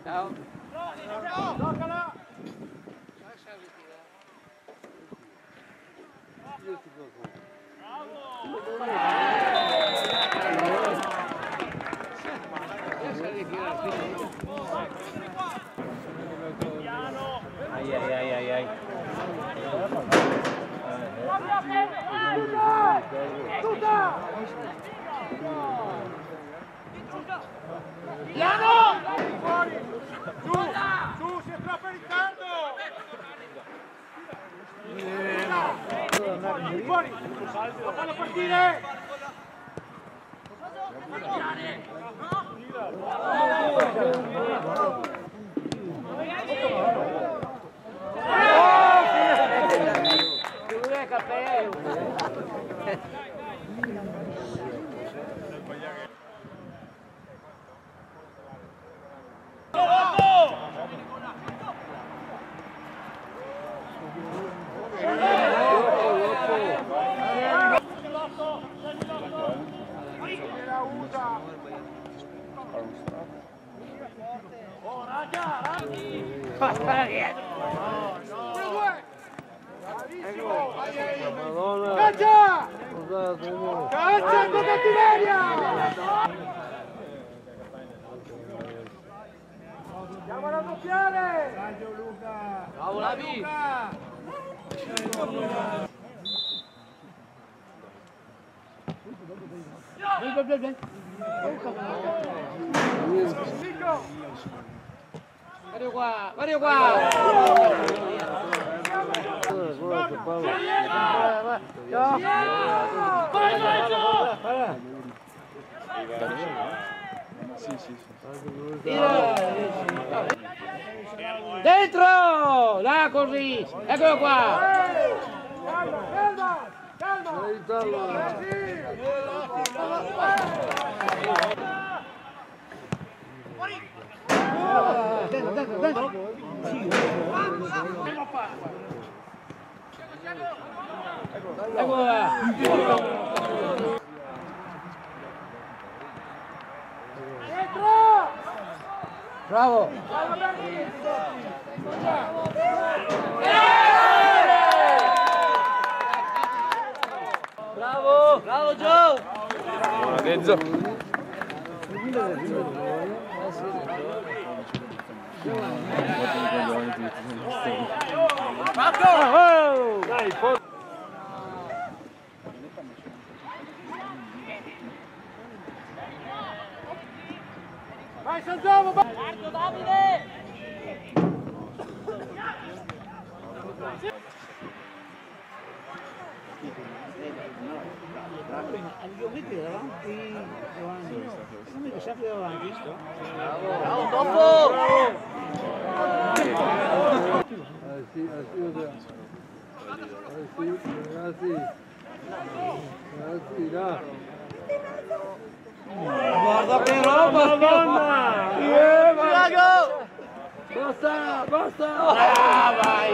Ciao. Giocala! Ai ai ai ai ai. Piano! Fuori! Su! Su! Si attrappa Riccardo! Fuori! La fallo partire! Oh, raga! Caccia! Caccia con cattiveria! Andiamo a raddoppiare! Dai Luca! Bravo Lavi! Mario qua! Mario qua! Dentro! Là così! Eccolo qua! Calma, calma! Calma! Ecco bravo! Bravo! Bravo Joe! Buona Dezzo! Dai, forza! Vai Sangiavo! Guarda Davide! Lo vedi davanti, Giovanni? Non mi sempre davanti, sto? Bravo dopo! Ragazzi, là! Guarda che roba! Madonna! Tiago! Basta, basta! Ah, vai!